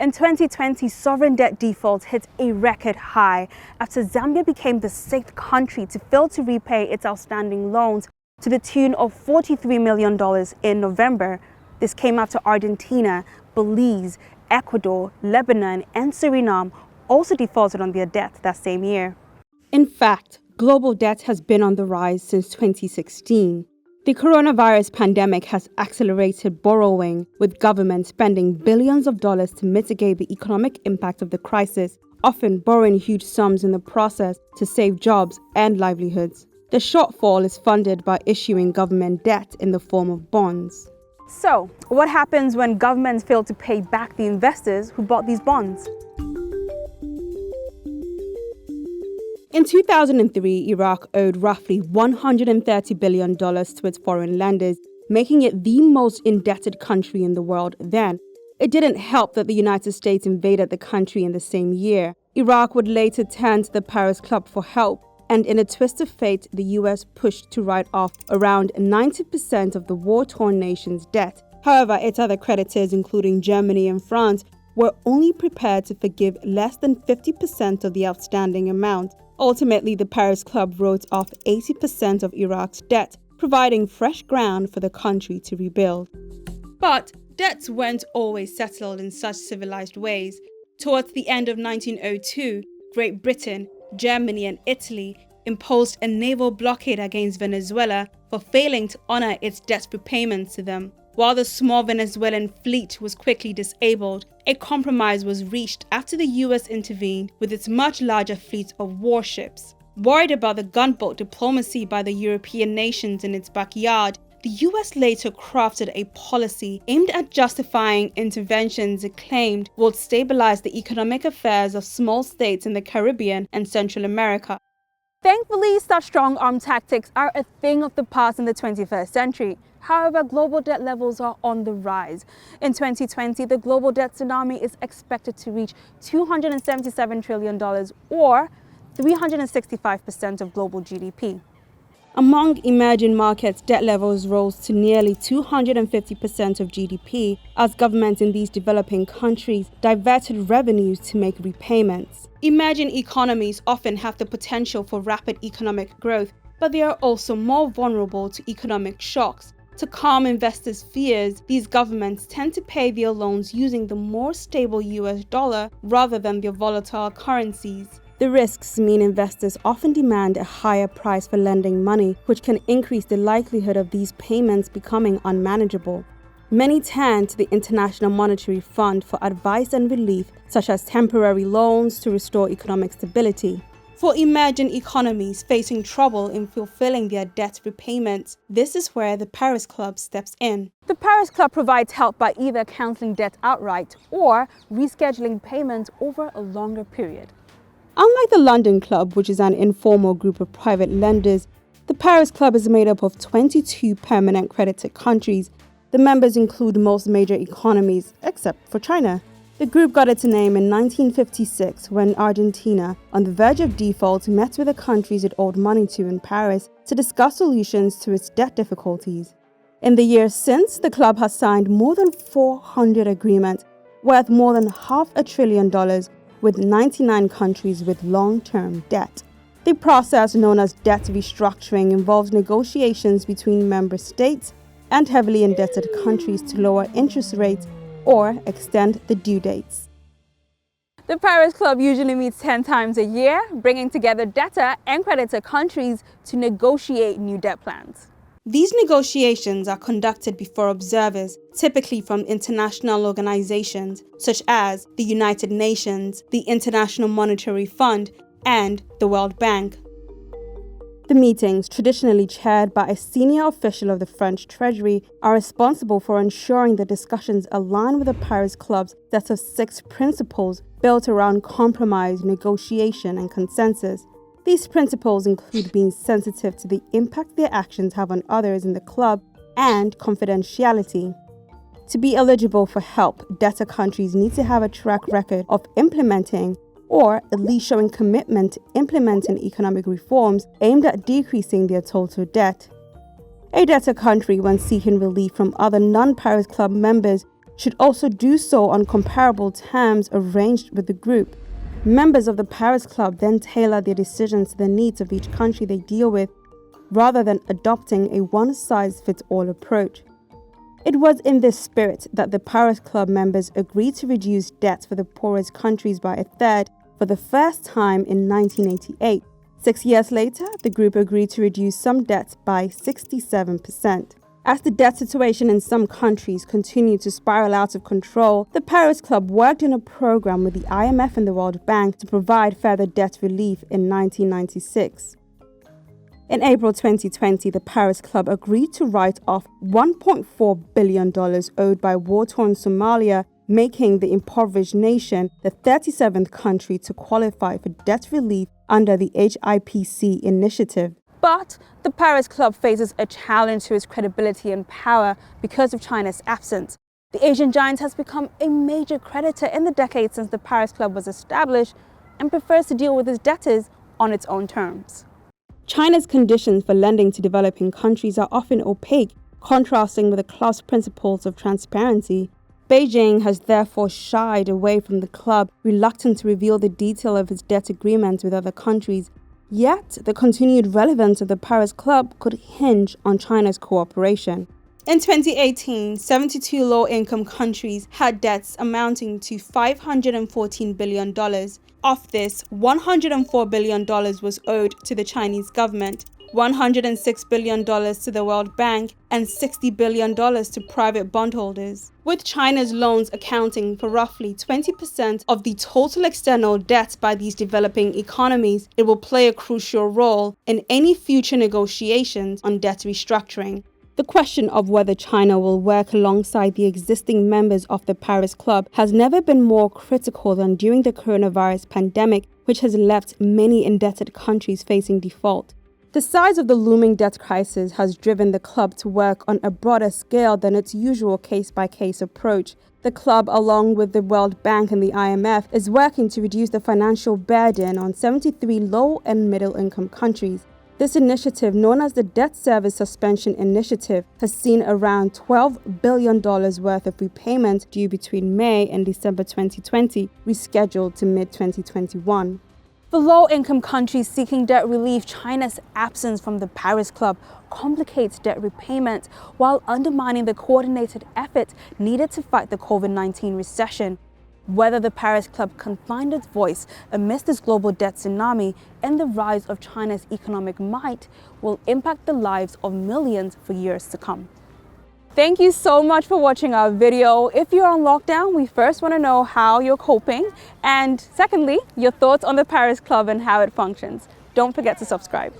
In 2020, sovereign debt default hit a record high after Zambia became the sixth country to fail to repay its outstanding loans to the tune of $43 million in November. This came after Argentina, Belize, Ecuador, Lebanon, and Suriname also defaulted on their debt that same year. In fact, global debt has been on the rise since 2016. The coronavirus pandemic has accelerated borrowing, with governments spending billions of dollars to mitigate the economic impact of the crisis, often borrowing huge sums in the process to save jobs and livelihoods. The shortfall is funded by issuing government debt in the form of bonds. So, what happens when governments fail to pay back the investors who bought these bonds? In 2003, Iraq owed roughly $130 billion to its foreign lenders, making it the most indebted country in the world then. It didn't help that the United States invaded the country in the same year. Iraq would later turn to the Paris Club for help, and in a twist of fate, the US pushed to write off around 90% of the war-torn nation's debt. However, its other creditors, including Germany and France, were only prepared to forgive less than 50% of the outstanding amount. Ultimately, the Paris Club wrote off 80% of Iraq's debt, providing fresh ground for the country to rebuild. But debts weren't always settled in such civilized ways. Towards the end of 1902, Great Britain, Germany, and Italy imposed a naval blockade against Venezuela for failing to honor its debt repayments to them. While the small Venezuelan fleet was quickly disabled, a compromise was reached after the US intervened with its much larger fleet of warships. Worried about the gunboat diplomacy by the European nations in its backyard, the US later crafted a policy aimed at justifying interventions it claimed would stabilize the economic affairs of small states in the Caribbean and Central America. Thankfully, such strong-arm tactics are a thing of the past in the 21st century. However, global debt levels are on the rise. In 2020, the global debt tsunami is expected to reach $277 trillion, or 365% of global GDP. Among emerging markets, debt levels rose to nearly 250% of GDP as governments in these developing countries diverted revenues to make repayments. Emerging economies often have the potential for rapid economic growth, but they are also more vulnerable to economic shocks. To calm investors' fears, these governments tend to pay their loans using the more stable US dollar rather than their volatile currencies. The risks mean investors often demand a higher price for lending money, which can increase the likelihood of these payments becoming unmanageable. Many turn to the International Monetary Fund for advice and relief, such as temporary loans to restore economic stability. For emerging economies facing trouble in fulfilling their debt repayments, this is where the Paris Club steps in. The Paris Club provides help by either cancelling debt outright or rescheduling payments over a longer period. Unlike the London Club, which is an informal group of private lenders, the Paris Club is made up of 22 permanent creditor countries. The members include most major economies, except for China. The group got its name in 1956 when Argentina, on the verge of default, met with the countries it owed money to in Paris to discuss solutions to its debt difficulties. In the years since, the club has signed more than 400 agreements worth more than $500 billion with 99 countries with long-term debt. The process, known as debt restructuring, involves negotiations between member states and heavily indebted countries to lower interest rates or extend the due dates. The Paris Club usually meets 10 times a year, bringing together debtor and creditor countries to negotiate new debt plans. These negotiations are conducted before observers, typically from international organizations such as the United Nations, the International Monetary Fund, and the World Bank. The meetings, traditionally chaired by a senior official of the French Treasury, are responsible for ensuring the discussions align with the Paris Club's set of 6 principles built around compromise, negotiation, and consensus. These principles include being sensitive to the impact their actions have on others in the club and confidentiality. To be eligible for help, debtor countries need to have a track record of implementing or at least showing commitment to implementing economic reforms aimed at decreasing their total debt. A debtor country, when seeking relief from other non-Paris Club members, should also do so on comparable terms arranged with the group. Members of the Paris Club then tailor their decisions to the needs of each country they deal with, rather than adopting a one-size-fits-all approach. It was in this spirit that the Paris Club members agreed to reduce debts for the poorest countries by a third for the first time in 1988. 6 years later, the group agreed to reduce some debts by 67%. As the debt situation in some countries continued to spiral out of control, the Paris Club worked in a program with the IMF and the World Bank to provide further debt relief in 1996. In April 2020, the Paris Club agreed to write off $1.4 billion owed by war-torn Somalia, making the impoverished nation the 37th country to qualify for debt relief under the HIPC initiative. But the Paris Club faces a challenge to its credibility and power because of China's absence. The Asian giant has become a major creditor in the decades since the Paris Club was established and prefers to deal with its debtors on its own terms. China's conditions for lending to developing countries are often opaque, contrasting with the club's principles of transparency. Beijing has therefore shied away from the club, reluctant to reveal the detail of its debt agreements with other countries. Yet, the continued relevance of the Paris Club could hinge on China's cooperation. In 2018, 72 low-income countries had debts amounting to $514 billion. Of this, $104 billion was owed to the Chinese government, $106 billion to the World Bank, and $60 billion to private bondholders. With China's loans accounting for roughly 20% of the total external debt by these developing economies, it will play a crucial role in any future negotiations on debt restructuring. The question of whether China will work alongside the existing members of the Paris Club has never been more critical than during the coronavirus pandemic, which has left many indebted countries facing default. The size of the looming debt crisis has driven the club to work on a broader scale than its usual case-by-case approach. The club, along with the World Bank and the IMF, is working to reduce the financial burden on 73 low- and middle-income countries. This initiative, known as the Debt Service Suspension Initiative, has seen around $12 billion worth of repayments due between May and December 2020, rescheduled to mid-2021. For low-income countries seeking debt relief, China's absence from the Paris Club complicates debt repayment while undermining the coordinated effort needed to fight the COVID-19 recession. Whether the Paris Club can find its voice amidst this global debt tsunami and the rise of China's economic might will impact the lives of millions for years to come. Thank you so much for watching our video. If you're on lockdown, we first want to know how you're coping, and secondly, your thoughts on the Paris Club and how it functions. Don't forget to subscribe.